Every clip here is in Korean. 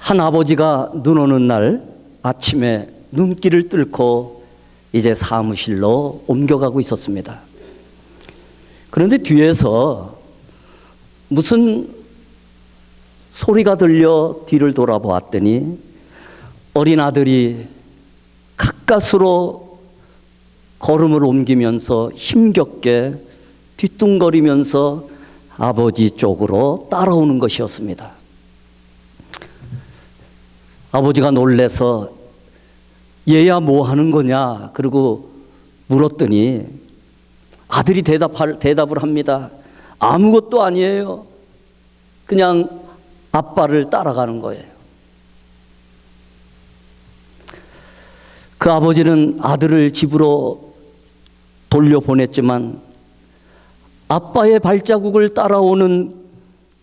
한 아버지가 눈 오는 날 아침에 눈길을 뚫고 이제 사무실로 옮겨가고 있었습니다. 그런데 뒤에서 무슨 소리가 들려 뒤를 돌아보았더니 어린 아들이 가까스로 걸음을 옮기면서 힘겹게 뒤뚱거리면서 아버지 쪽으로 따라오는 것이었습니다. 아버지가 놀래서 얘야 뭐 하는 거냐 그러고 물었더니 아들이 대답을 합니다. 아무것도 아니에요. 그냥 아빠를 따라가는 거예요. 그 아버지는 아들을 집으로 돌려보냈지만 아빠의 발자국을 따라오는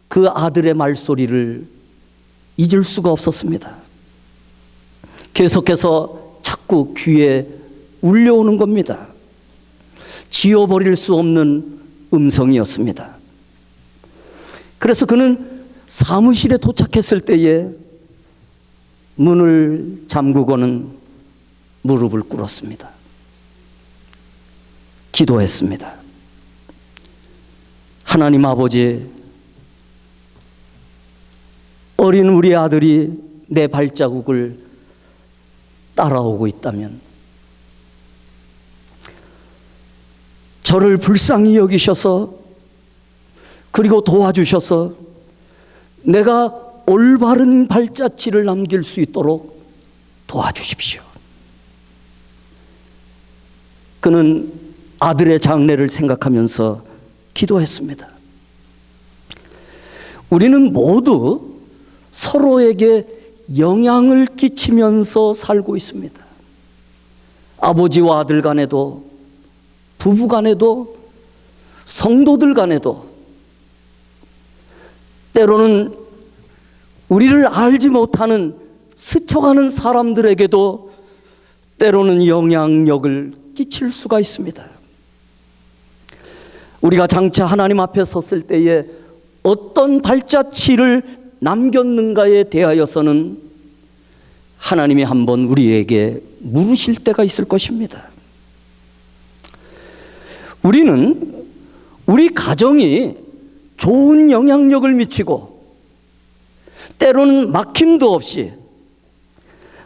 그 아들의 말소리를 잊을 수가 없었습니다. 계속해서 자꾸 귀에 울려오는 겁니다. 지워버릴 수 없는 음성이었습니다. 그래서 그는 사무실에 도착했을 때에 문을 잠그고는 무릎을 꿇었습니다. 기도했습니다. 하나님 아버지, 어린 우리 아들이 내 발자국을 따라오고 있다면 저를 불쌍히 여기셔서 그리고 도와주셔서 내가 올바른 발자취를 남길 수 있도록 도와주십시오. 그는 아들의 장래를 생각하면서 기도했습니다. 우리는 모두 서로에게 영향을 끼치면서 살고 있습니다. 아버지와 아들 간에도, 부부 간에도, 성도들 간에도, 때로는 우리를 알지 못하는 스쳐가는 사람들에게도 때로는 영향력을 끼칠 수가 있습니다. 우리가 장차 하나님 앞에 섰을 때에 어떤 발자취를 남겼는가에 대하여서는 하나님이 한번 우리에게 물으실 때가 있을 것입니다. 우리는 우리 가정이 좋은 영향력을 미치고 때로는 막힘도 없이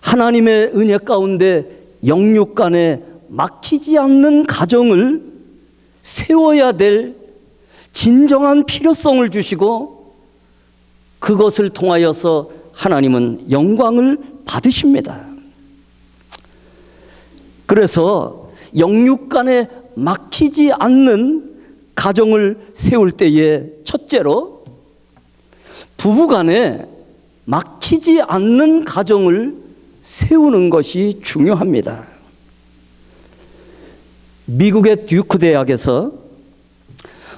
하나님의 은혜 가운데 영육 간에 막히지 않는 가정을 세워야 될 진정한 필요성을 주시고 그것을 통하여서 하나님은 영광을 받으십니다. 그래서 영육 간에 막히지 않는 가정을 세울 때에 첫째로 부부 간에 막히지 않는 가정을 세우는 것이 중요합니다. 미국의 듀크 대학에서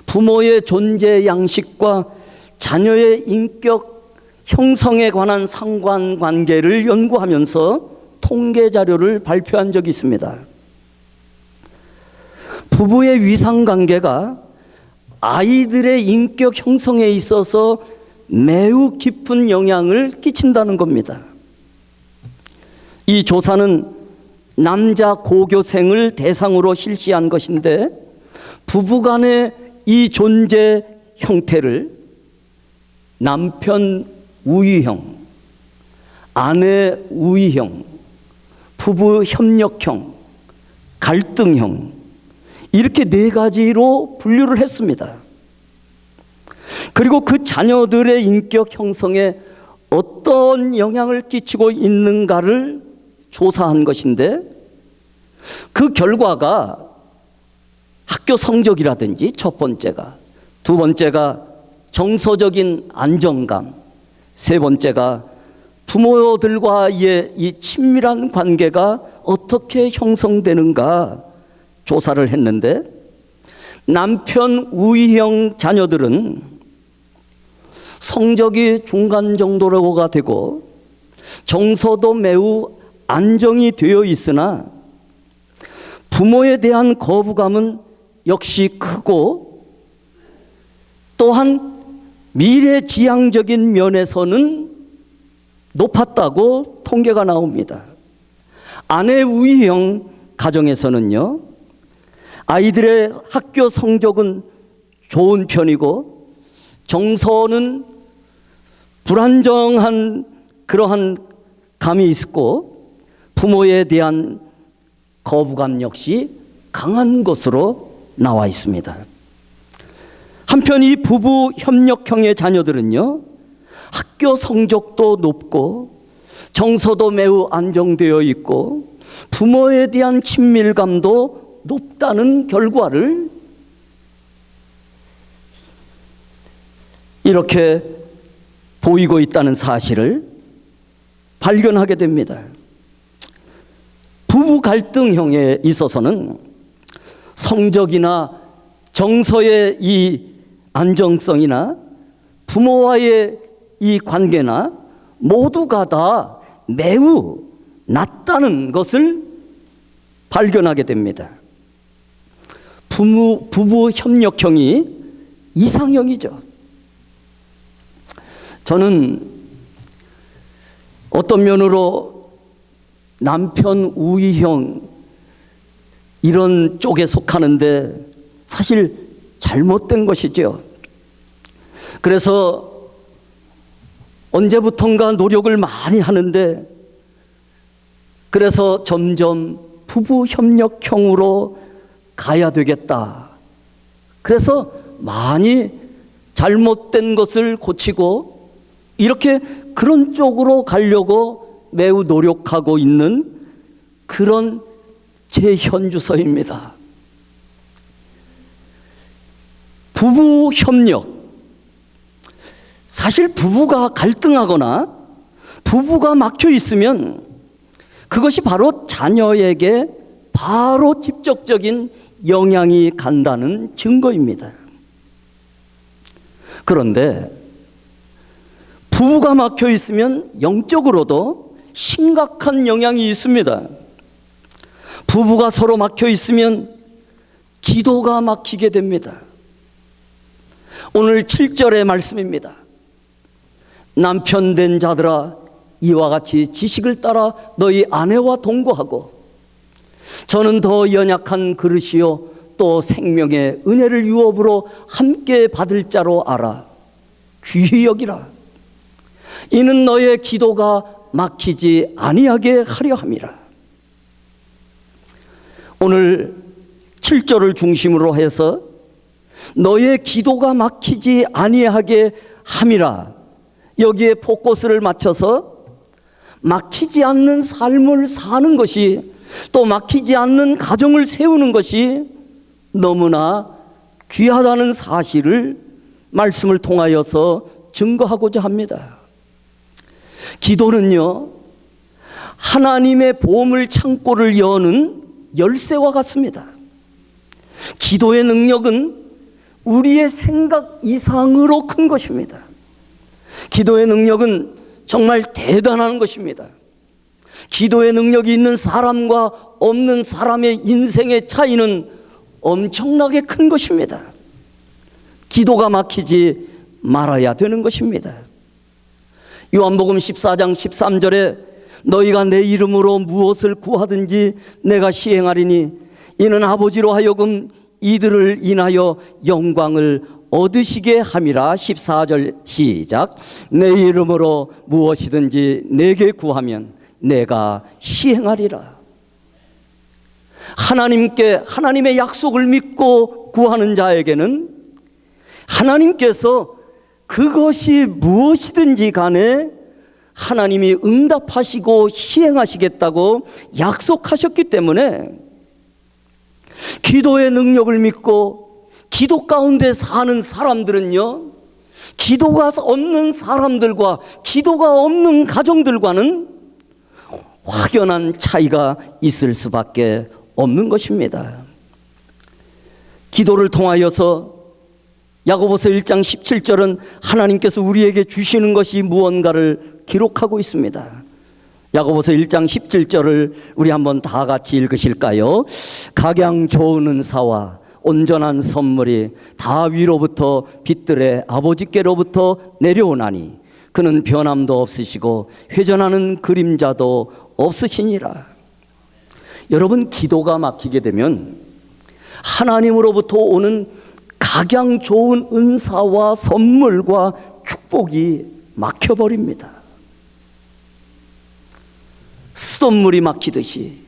부모의 존재 양식과 자녀의 인격 형성에 관한 상관관계를 연구하면서 통계 자료를 발표한 적이 있습니다. 부부의 위상관계가 아이들의 인격 형성에 있어서 매우 깊은 영향을 끼친다는 겁니다. 이 조사는 남자 고교생을 대상으로 실시한 것인데 부부간의 이 존재 형태를 남편 우위형, 아내 우위형, 부부 협력형, 갈등형 이렇게 네 가지로 분류를 했습니다. 그리고 그 자녀들의 인격 형성에 어떤 영향을 끼치고 있는가를 조사한 것인데 그 결과가 학교 성적이라든지 첫 번째가, 두 번째가 정서적인 안정감, 세 번째가 부모들과의 이 친밀한 관계가 어떻게 형성되는가 조사를 했는데 남편 우위형 자녀들은 성적이 중간 정도로가 되고 정서도 매우 안정이 되어 있으나 부모에 대한 거부감은 역시 크고 또한 미래지향적인 면에서는 높았다고 통계가 나옵니다. 아내 우위형 가정에서는요, 아이들의 학교 성적은 좋은 편이고 정서는 불안정한 그러한 감이 있고 부모에 대한 거부감 역시 강한 것으로 나와 있습니다. 한편 이 부부 협력형의 자녀들은요, 학교 성적도 높고 정서도 매우 안정되어 있고 부모에 대한 친밀감도 높다는 결과를 이렇게 보이고 있다는 사실을 발견하게 됩니다. 부부 갈등형에 있어서는 성적이나 정서의 이 안정성이나 부모와의 이 관계나 모두가 다 매우 낮다는 것을 발견하게 됩니다. 부부 협력형이 이상형이죠. 저는 어떤 면으로 남편 우위형 이런 쪽에 속하는데 사실 잘못된 것이죠. 그래서 언제부턴가 노력을 많이 하는데 그래서 점점 부부 협력형으로 가야 되겠다. 그래서 많이 잘못된 것을 고치고 이렇게 그런 쪽으로 가려고 매우 노력하고 있는 그런 제 현주소입니다. 부부 협력. 사실 부부가 갈등하거나 부부가 막혀 있으면 그것이 바로 자녀에게 바로 직접적인 영향이 간다는 증거입니다. 그런데 부부가 막혀 있으면 영적으로도 심각한 영향이 있습니다. 부부가 서로 막혀 있으면 기도가 막히게 됩니다. 오늘 7절의 말씀입니다. 남편 된 자들아 이와 같이 지식을 따라 너희 아내와 동거하고 저는 더 연약한 그릇이요 또 생명의 은혜를 유업으로 함께 받을 자로 알아 귀히 여기라. 이는 너의 기도가 막히지 아니하게 하려 함이라. 오늘 7절을 중심으로 해서 너의 기도가 막히지 아니하게 함이라, 여기에 포커스를 맞춰서 막히지 않는 삶을 사는 것이, 또 막히지 않는 가정을 세우는 것이 너무나 귀하다는 사실을 말씀을 통하여서 증거하고자 합니다. 기도는요, 하나님의 보물 창고를 여는 열쇠와 같습니다. 기도의 능력은 우리의 생각 이상으로 큰 것입니다. 기도의 능력은 정말 대단한 것입니다. 기도의 능력이 있는 사람과 없는 사람의 인생의 차이는 엄청나게 큰 것입니다. 기도가 막히지 말아야 되는 것입니다. 요한복음 14장 13절에 너희가 내 이름으로 무엇을 구하든지 내가 시행하리니 이는 아버지로 하여금 이들을 인하여 영광을 얻으시게 함이라. 14절 시작. 내 이름으로 무엇이든지 내게 구하면 내가 시행하리라. 하나님의 약속을 믿고 구하는 자에게는 하나님께서 그것이 무엇이든지 간에 하나님이 응답하시고 시행하시겠다고 약속하셨기 때문에 기도의 능력을 믿고 기도 가운데 사는 사람들은요, 기도가 없는 사람들과 기도가 없는 가정들과는 확연한 차이가 있을 수밖에 없는 것입니다. 기도를 통하여서 야고보서 1장 17절은 하나님께서 우리에게 주시는 것이 무언가를 기록하고 있습니다. 야고보서 1장 17절을 우리 한번 다 같이 읽으실까요? 각양 좋은 은사와 온전한 선물이 다 위로부터 빛들의 아버지께로부터 내려오나니 그는 변함도 없으시고 회전하는 그림자도 없으시니라. 여러분, 기도가 막히게 되면 하나님으로부터 오는 각양 좋은 은사와 선물과 축복이 막혀버립니다. 수돗물이 막히듯이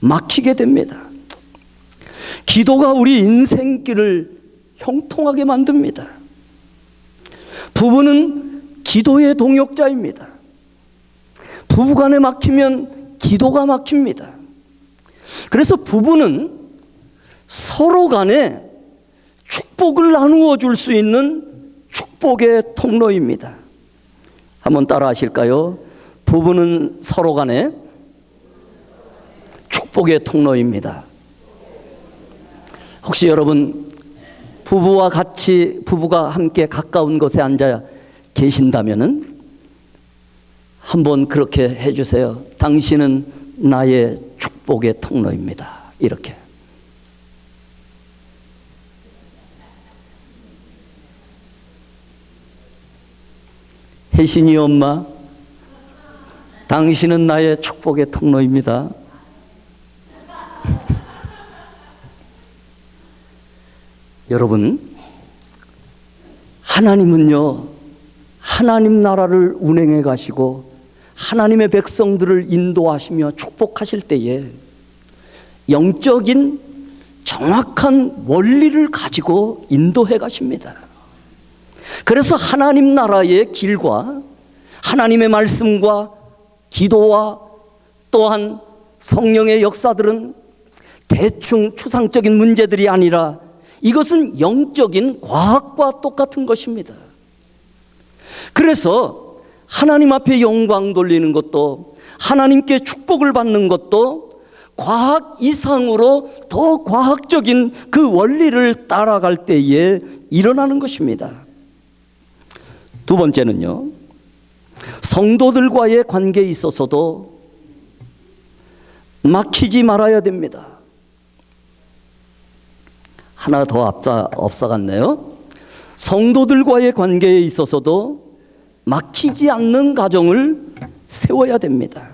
막히게 됩니다. 기도가 우리 인생길을 형통하게 만듭니다. 부부는 기도의 동역자입니다. 부부간에 막히면 기도가 막힙니다. 그래서 부부는 서로 간에 축복을 나누어 줄 수 있는 축복의 통로입니다. 한번 따라 하실까요? 부부는 서로 간에 축복의 통로입니다. 혹시 여러분 부부가 함께 가까운 곳에 앉아 계신다면은 한번 그렇게 해주세요. 당신은 나의 축복의 통로입니다. 이렇게. 혜신이 엄마, 당신은 나의 축복의 통로입니다. 여러분, 하나님은요, 하나님 나라를 운행해 가시고 하나님의 백성들을 인도하시며 축복하실 때에 영적인 정확한 원리를 가지고 인도해 가십니다. 그래서 하나님 나라의 길과 하나님의 말씀과 기도와 또한 성령의 역사들은 대충 추상적인 문제들이 아니라 이것은 영적인 과학과 똑같은 것입니다. 그래서 하나님 앞에 영광 돌리는 것도 하나님께 축복을 받는 것도 과학 이상으로 더 과학적인 그 원리를 따라갈 때에 일어나는 것입니다. 두 번째는요, 성도들과의 관계에 있어서도 막히지 말아야 됩니다. 하나 더 앞서갔네요. 성도들과의 관계에 있어서도 막히지 않는 가정을 세워야 됩니다.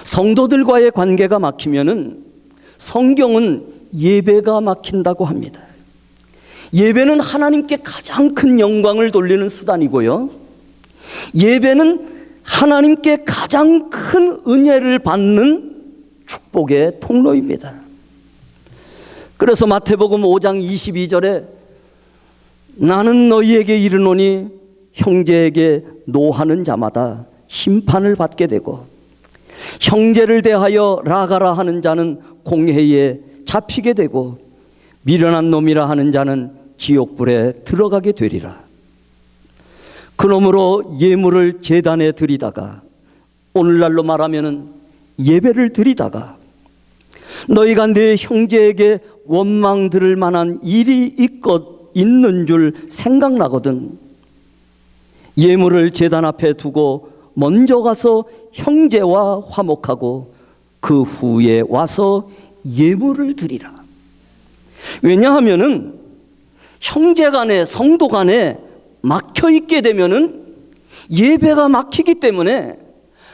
성도들과의 관계가 막히면은 성경은 예배가 막힌다고 합니다. 예배는 하나님께 가장 큰 영광을 돌리는 수단이고요, 예배는 하나님께 가장 큰 은혜를 받는 축복의 통로입니다. 그래서 마태복음 5장 22절에 나는 너희에게 이르노니 형제에게 노하는 자마다 심판을 받게 되고 형제를 대하여 라가라 하는 자는 공회에 잡히게 되고 미련한 놈이라 하는 자는 지옥불에 들어가게 되리라. 그러므로 예물을 제단에 드리다가, 오늘날로 말하면 예배를 드리다가 너희가 내 형제에게 원망 들을 만한 일이 있는 줄 생각나거든 예물을 제단 앞에 두고 먼저 가서 형제와 화목하고 그 후에 와서 예물을 드리라. 왜냐하면은 형제 간에, 성도 간에 막혀 있게 되면은 예배가 막히기 때문에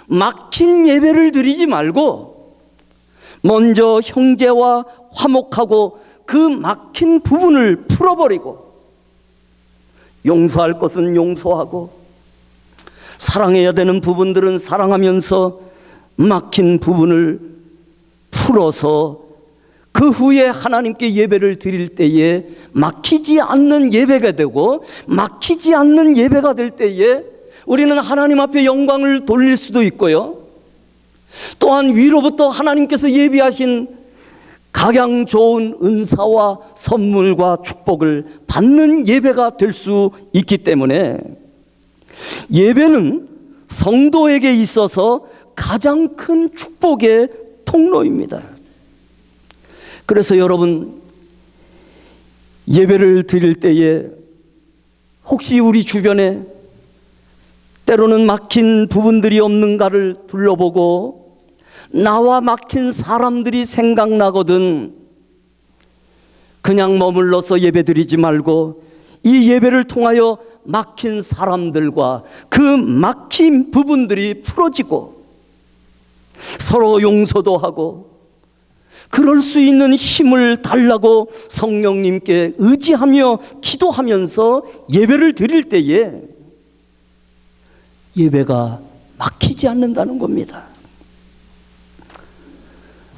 막힌 예배를 드리지 말고 먼저 형제와 화목하고 그 막힌 부분을 풀어버리고 용서할 것은 용서하고 사랑해야 되는 부분들은 사랑하면서 막힌 부분을 풀어서 그 후에 하나님께 예배를 드릴 때에 막히지 않는 예배가 되고, 막히지 않는 예배가 될 때에 우리는 하나님 앞에 영광을 돌릴 수도 있고요, 또한 위로부터 하나님께서 예비하신 각양 좋은 은사와 선물과 축복을 받는 예배가 될 수 있기 때문에 예배는 성도에게 있어서 가장 큰 축복의 통로입니다. 그래서 여러분, 예배를 드릴 때에 혹시 우리 주변에 때로는 막힌 부분들이 없는가를 둘러보고 나와 막힌 사람들이 생각나거든 그냥 머물러서 예배 드리지 말고 이 예배를 통하여 막힌 사람들과 그 막힌 부분들이 풀어지고 서로 용서도 하고 그럴 수 있는 힘을 달라고 성령님께 의지하며 기도하면서 예배를 드릴 때에 예배가 막히지 않는다는 겁니다.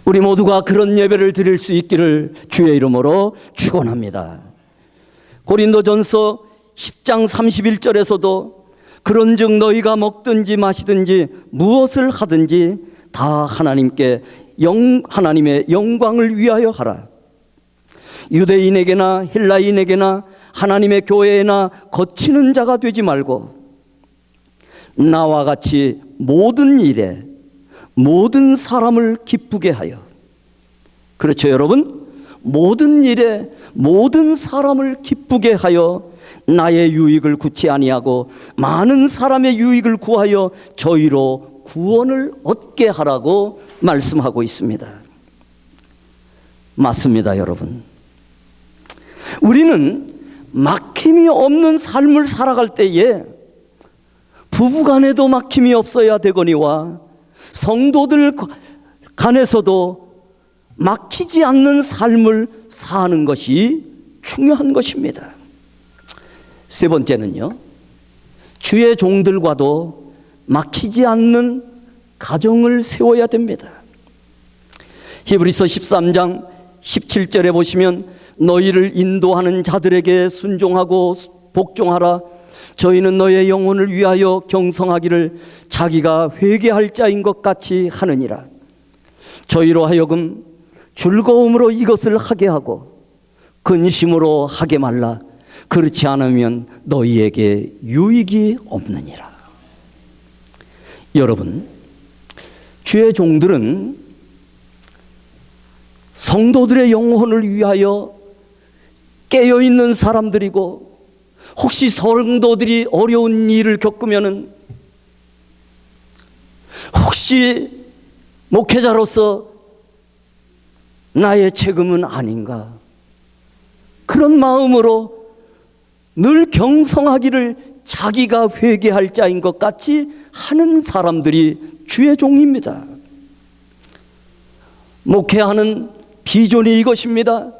우리 모두가 그런 예배를 드릴 수 있기를 주의 이름으로 축원합니다. 고린도전서 10장 31절에서도 그런즉 너희가 먹든지 마시든지 무엇을 하든지 다 하나님의 영광을 위하여 하라. 유대인에게나 헬라인에게나 하나님의 교회에나 거치는 자가 되지 말고 나와 같이 모든 일에 모든 사람을 기쁘게 하여, 그렇죠 여러분? 모든 일에 모든 사람을 기쁘게 하여 나의 유익을 구치 아니하고 많은 사람의 유익을 구하여 저희로 구원을 얻게 하라고 말씀하고 있습니다. 맞습니다 여러분. 우리는 막힘이 없는 삶을 살아갈 때에 부부간에도 막힘이 없어야 되거니와 성도들 간에서도 막히지 않는 삶을 사는 것이 중요한 것입니다. 세 번째는요, 주의 종들과도 막히지 않는 가정을 세워야 됩니다. 히브리서 13장 17절에 보시면 너희를 인도하는 자들에게 순종하고 복종하라. 저희는 너의 영혼을 위하여 경성하기를 자기가 회개할 자인 것 같이 하느니라. 저희로 하여금 즐거움으로 이것을 하게 하고 근심으로 하게 말라. 그렇지 않으면 너희에게 유익이 없느니라. 여러분, 주의 종들은 성도들의 영혼을 위하여 깨어있는 사람들이고, 혹시 성도들이 어려운 일을 겪으면은 혹시 목회자로서 나의 책임은 아닌가, 그런 마음으로 늘 경성하기를 자기가 회개할 자인 것 같이 하는 사람들이 주의 종입니다. 목회하는 비전이 이것입니다.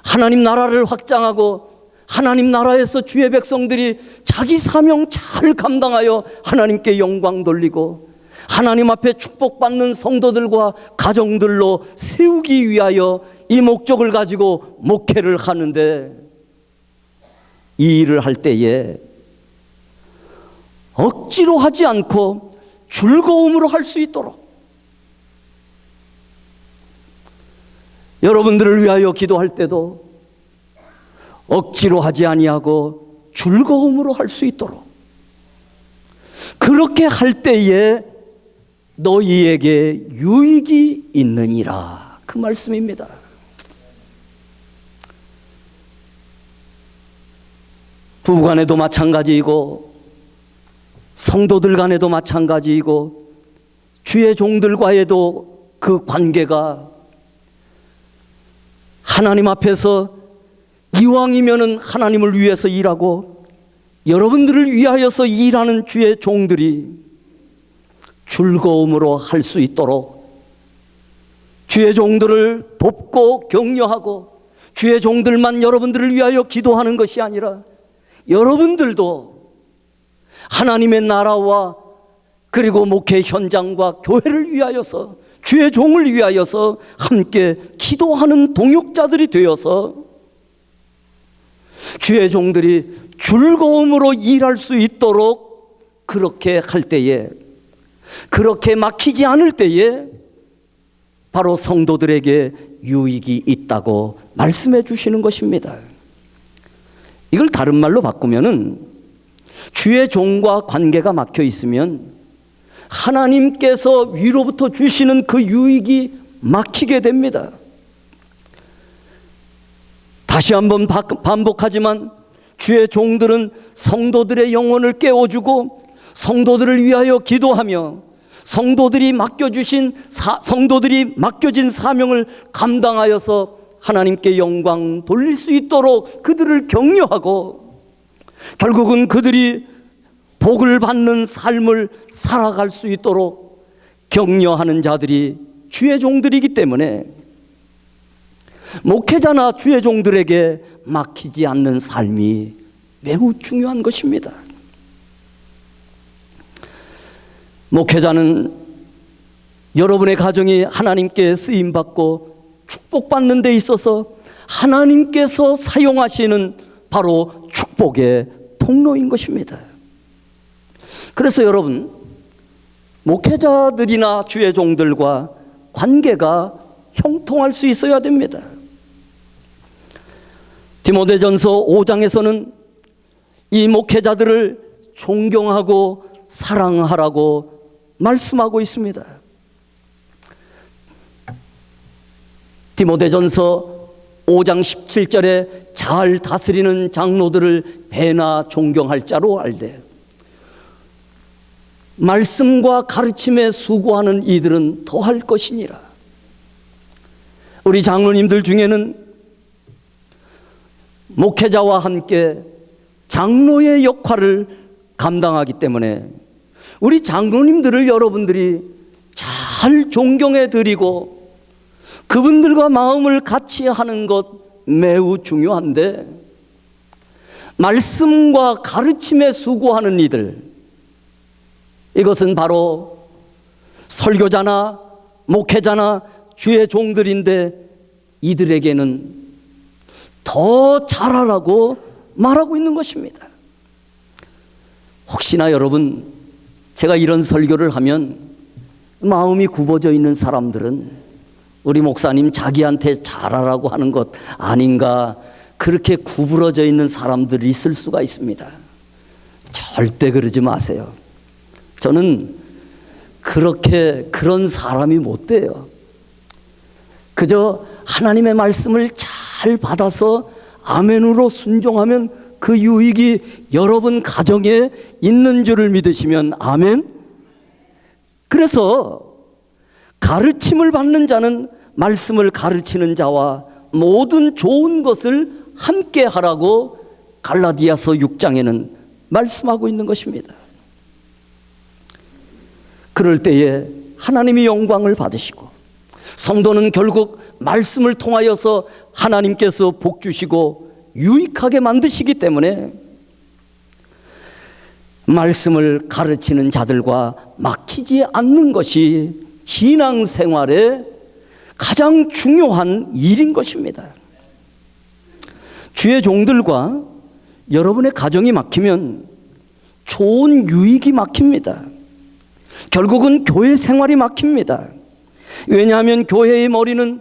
하나님 나라를 확장하고 하나님 나라에서 주의 백성들이 자기 사명 잘 감당하여 하나님께 영광 돌리고 하나님 앞에 축복받는 성도들과 가정들로 세우기 위하여 이 목적을 가지고 목회를 하는데, 이 일을 할 때에 억지로 하지 않고 즐거움으로 할 수 있도록 여러분들을 위하여 기도할 때도 억지로 하지 아니하고 즐거움으로 할 수 있도록, 그렇게 할 때에 너희에게 유익이 있느니라, 그 말씀입니다. 부부간에도 마찬가지이고 성도들 간에도 마찬가지이고 주의 종들과에도 그 관계가 하나님 앞에서 이왕이면은 하나님을 위해서 일하고 여러분들을 위하여서 일하는 주의 종들이 즐거움으로 할 수 있도록 주의 종들을 돕고 격려하고, 주의 종들만 여러분들을 위하여 기도하는 것이 아니라 여러분들도 하나님의 나라와 그리고 목회 현장과 교회를 위하여서 주의 종을 위하여서 함께 기도하는 동역자들이 되어서 주의 종들이 즐거움으로 일할 수 있도록 그렇게 할 때에, 그렇게 막히지 않을 때에 바로 성도들에게 유익이 있다고 말씀해 주시는 것입니다. 이걸 다른 말로 바꾸면은 주의 종과 관계가 막혀 있으면 하나님께서 위로부터 주시는 그 유익이 막히게 됩니다. 다시 한번 반복하지만 주의 종들은 성도들의 영혼을 깨워주고 성도들을 위하여 기도하며 성도들이 맡겨진 사명을 감당하여서 하나님께 영광 돌릴 수 있도록 그들을 격려하고 결국은 그들이 복을 받는 삶을 살아갈 수 있도록 격려하는 자들이 주의 종들이기 때문에 목회자나 주의 종들에게 막히지 않는 삶이 매우 중요한 것입니다. 목회자는 여러분의 가정이 하나님께 쓰임받고 축복받는 데 있어서 하나님께서 사용하시는 바로 축복의 통로인 것입니다. 그래서 여러분, 목회자들이나 주의 종들과 관계가 형통할 수 있어야 됩니다. 디모데전서 5장에서는 이 목회자들을 존경하고 사랑하라고 말씀하고 있습니다. 디모데전서 5장 17절에 잘 다스리는 장로들을 배나 존경할 자로 알되 말씀과 가르침에 수고하는 이들은 더할 것이니라. 우리 장로님들 중에는 목회자와 함께 장로의 역할을 감당하기 때문에 우리 장로님들을 여러분들이 잘 존경해 드리고 그분들과 마음을 같이 하는 것 매우 중요한데, 말씀과 가르침에 수고하는 이들, 이것은 바로 설교자나 목회자나 주의 종들인데 이들에게는 더 잘하라고 말하고 있는 것입니다. 혹시나 여러분, 제가 이런 설교를 하면 마음이 굽어져 있는 사람들은 우리 목사님 자기한테 잘하라고 하는 것 아닌가, 그렇게 구부러져 있는 사람들이 있을 수가 있습니다. 절대 그러지 마세요. 저는 그런 사람이 못 돼요. 그저 하나님의 말씀을 잘 받아서 아멘으로 순종하면 그 유익이 여러분 가정에 있는 줄을 믿으시면 아멘. 그래서 가르침을 받는 자는 말씀을 가르치는 자와 모든 좋은 것을 함께 하라고 갈라디아서 6장에는 말씀하고 있는 것입니다. 그럴 때에 하나님이 영광을 받으시고, 성도는 결국 말씀을 통하여서 하나님께서 복 주시고 유익하게 만드시기 때문에 말씀을 가르치는 자들과 막히지 않는 것이 신앙생활의 가장 중요한 일인 것입니다. 주의 종들과 여러분의 가정이 막히면 좋은 유익이 막힙니다. 결국은 교회 생활이 막힙니다. 왜냐하면 교회의 머리는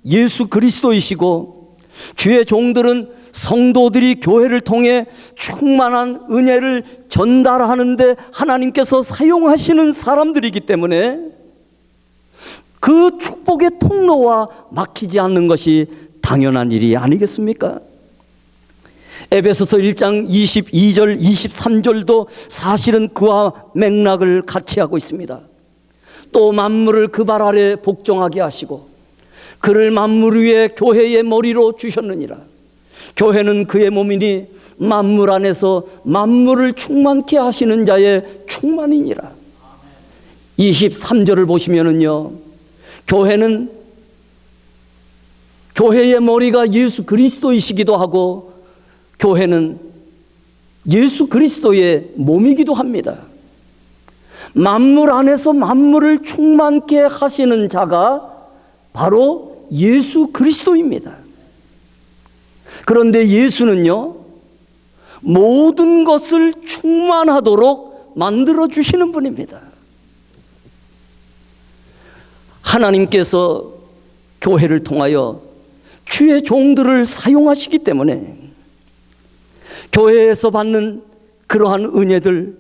예수 그리스도이시고, 주의 종들은 성도들이 교회를 통해 충만한 은혜를 전달하는데 하나님께서 사용하시는 사람들이기 때문에 그 축복의 통로와 막히지 않는 것이 당연한 일이 아니겠습니까? 에베소서 1장 22절 23절도 사실은 그와 맥락을 같이 하고 있습니다. 또 만물을 그 발 아래 복종하게 하시고 그를 만물 위에 교회의 머리로 주셨느니라. 교회는 그의 몸이니 만물 안에서 만물을 충만케 하시는 자의 충만이니라. 23절을 보시면은요, 교회는 교회의 머리가 예수 그리스도이시기도 하고 교회는 예수 그리스도의 몸이기도 합니다. 만물 안에서 만물을 충만케 하시는 자가 바로 예수 그리스도입니다. 그런데 예수는요, 모든 것을 충만하도록 만들어 주시는 분입니다. 하나님께서 교회를 통하여 주의 종들을 사용하시기 때문에 교회에서 받는 그러한 은혜들,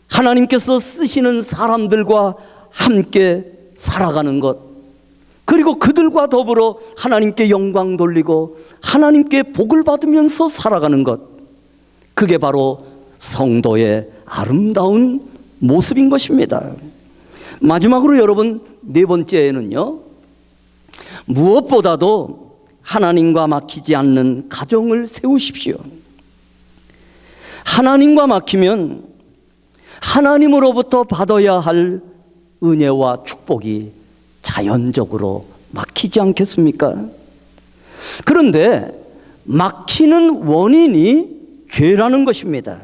하나님께서 쓰시는 사람들과 함께 살아가는 것, 그리고 그들과 더불어 하나님께 영광 돌리고 하나님께 복을 받으면서 살아가는 것, 그게 바로 성도의 아름다운 모습인 것입니다. 마지막으로 여러분, 네 번째는요, 무엇보다도 하나님과 막히지 않는 가정을 세우십시오. 하나님과 막히면 하나님으로부터 받아야 할 은혜와 축복이 자연적으로 막히지 않겠습니까? 그런데 막히는 원인이 죄라는 것입니다.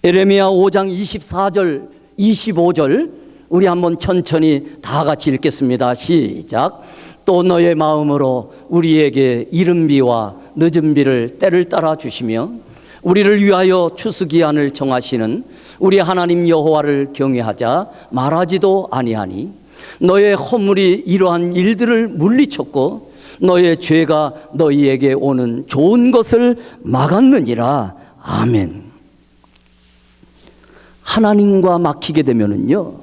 에레미야 5장 24절 25절 우리 한번 천천히 다 같이 읽겠습니다. 시작. 또 너의 마음으로 우리에게 이른 비와 늦은 비를 때를 따라 주시며 우리를 위하여 추수기한을 정하시는 우리 하나님 여호와를 경외하자 말하지도 아니하니 너의 허물이 이러한 일들을 물리쳤고 너의 죄가 너희에게 오는 좋은 것을 막았느니라. 아멘. 하나님과 막히게 되면은요,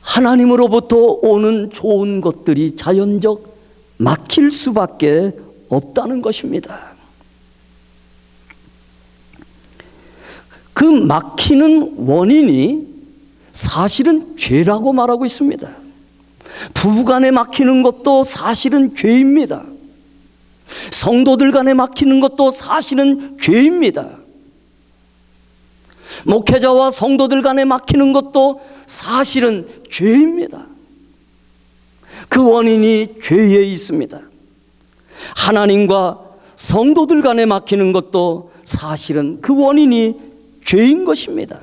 하나님으로부터 오는 좋은 것들이 자연적 막힐 수밖에 없다는 것입니다. 그 막히는 원인이 사실은 죄라고 말하고 있습니다. 부부간에 막히는 것도 사실은 죄입니다. 성도들 간에 막히는 것도 사실은 죄입니다. 목회자와 성도들 간에 막히는 것도 사실은 죄입니다. 그 원인이 죄에 있습니다. 하나님과 성도들 간에 막히는 것도 사실은 그 원인이 죄인 것입니다.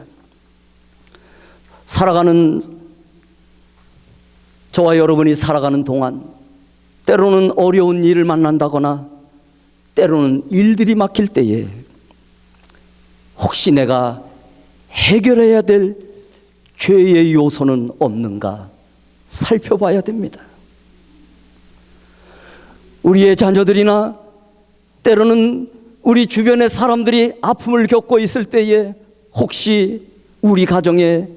저와 여러분이 살아가는 동안 때로는 어려운 일을 만난다거나 때로는 일들이 막힐 때에 혹시 내가 해결해야 될 죄의 요소는 없는가 살펴봐야 됩니다. 우리의 자녀들이나 때로는 우리 주변의 사람들이 아픔을 겪고 있을 때에 혹시 우리 가정에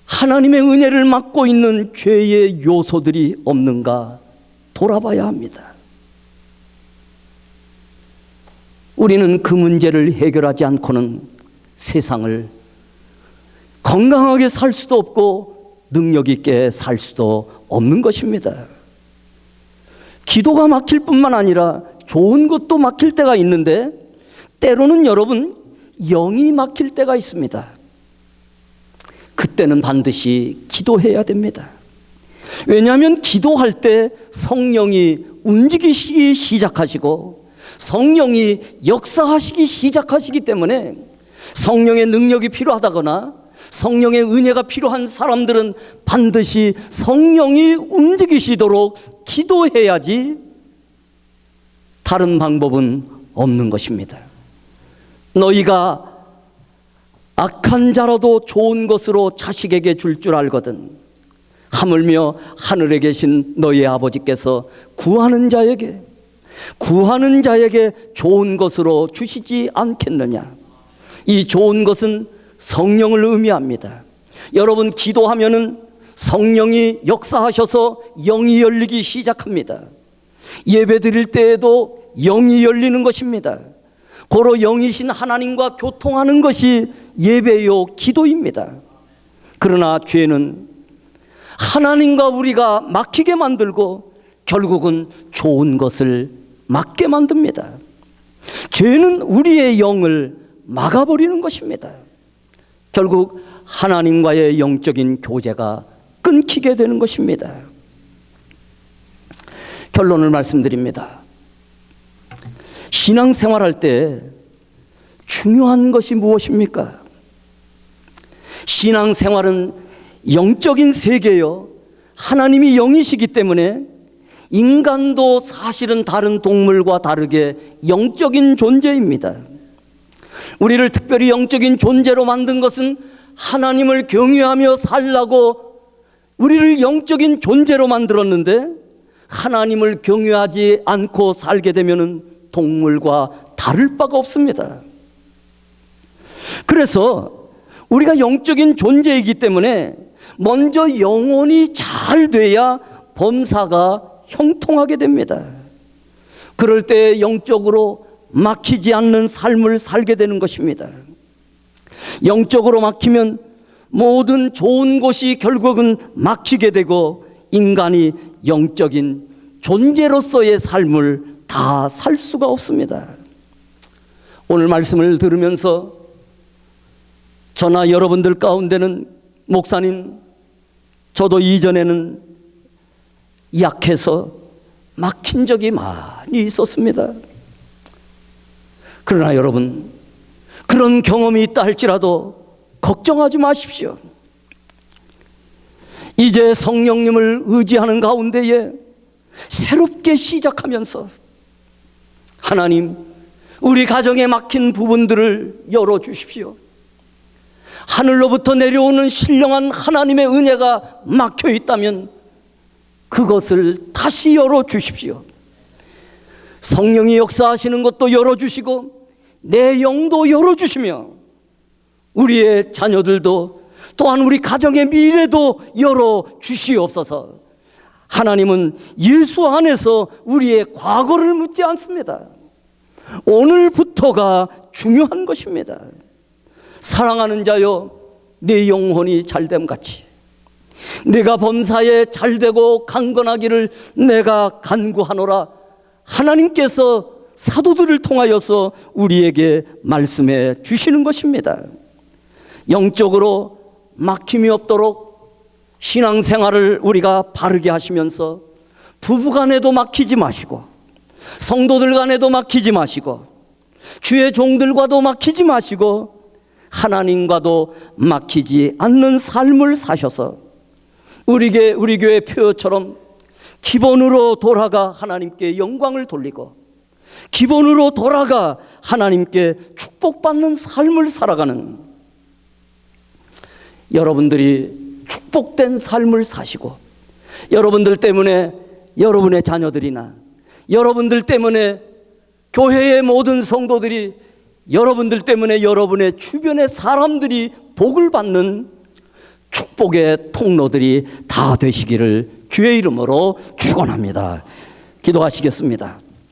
하나님의 은혜를 막고 있는 죄의 요소들이 없는가 돌아봐야 합니다. 우리는 그 문제를 해결하지 않고는 세상을 건강하게 살 수도 없고 능력 있게 살 수도 없는 것입니다. 기도가 막힐 뿐만 아니라 좋은 것도 막힐 때가 있는데 때로는 여러분 영이 막힐 때가 있습니다. 그때는 반드시 기도해야 됩니다. 왜냐하면 기도할 때 성령이 움직이시기 시작하시고 성령이 역사하시기 시작하시기 때문에 성령의 능력이 필요하다거나 성령의 은혜가 필요한 사람들은 반드시 성령이 움직이시도록 기도해야지 다른 방법은 없는 것입니다. 너희가 악한 자라도 좋은 것으로 자식에게 줄 줄 알거든 하물며 하늘에 계신 너희 아버지께서 구하는 자에게 좋은 것으로 주시지 않겠느냐. 이 좋은 것은 성령을 의미합니다. 여러분 기도하면은 성령이 역사하셔서 영이 열리기 시작합니다. 예배 드릴 때에도 영이 열리는 것입니다. 고로 영이신 하나님과 교통하는 것이 예배요 기도입니다. 그러나 죄는 하나님과 우리가 막히게 만들고 결국은 좋은 것을 막게 만듭니다. 죄는 우리의 영을 막아버리는 것입니다. 결국 하나님과의 영적인 교제가 끊기게 되는 것입니다. 결론을 말씀드립니다. 신앙생활할 때 중요한 것이 무엇입니까? 신앙생활은 영적인 세계요, 하나님이 영이시기 때문에 인간도 사실은 다른 동물과 다르게 영적인 존재입니다. 우리를 특별히 영적인 존재로 만든 것은 하나님을 경외하며 살라고 우리를 영적인 존재로 만들었는데 하나님을 경외하지 않고 살게 되면 동물과 다를 바가 없습니다. 그래서 우리가 영적인 존재이기 때문에 먼저 영혼이 잘 돼야 범사가 형통하게 됩니다. 그럴 때 영적으로 막히지 않는 삶을 살게 되는 것입니다. 영적으로 막히면 모든 좋은 곳이 결국은 막히게 되고 인간이 영적인 존재로서의 삶을 다 살 수가 없습니다. 오늘 말씀을 들으면서 저나 여러분들 가운데는 목사님, 저도 이전에는 약해서 막힌 적이 많이 있었습니다. 그러나 여러분, 그런 경험이 있다 할지라도 걱정하지 마십시오. 이제 성령님을 의지하는 가운데에 새롭게 시작하면서 하나님, 우리 가정에 막힌 부분들을 열어주십시오. 하늘로부터 내려오는 신령한 하나님의 은혜가 막혀 있다면 그것을 다시 열어주십시오. 성령이 역사하시는 것도 열어주시고 내 영도 열어주시며 우리의 자녀들도 또한 우리 가정의 미래도 열어주시옵소서. 하나님은 예수 안에서 우리의 과거를 묻지 않습니다. 오늘부터가 중요한 것입니다. 사랑하는 자여, 내 영혼이 잘됨같이 내가 범사에 잘되고 강건하기를 내가 간구하노라. 하나님께서 사도들을 통하여서 우리에게 말씀해 주시는 것입니다. 영적으로 막힘이 없도록 신앙생활을 우리가 바르게 하시면서 부부간에도 막히지 마시고 성도들 간에도 막히지 마시고 주의 종들과도 막히지 마시고 하나님과도 막히지 않는 삶을 사셔서 우리 교회 표처럼 기본으로 돌아가 하나님께 영광을 돌리고 기본으로 돌아가 하나님께 축복받는 삶을 살아가는 여러분들이 축복된 삶을 사시고 여러분들 때문에 여러분의 자녀들이나 여러분들 때문에 교회의 모든 성도들이 여러분들 때문에 여러분의 주변의 사람들이 복을 받는 축복의 통로들이 다 되시기를 주의 이름으로 축원합니다. 기도하시겠습니다.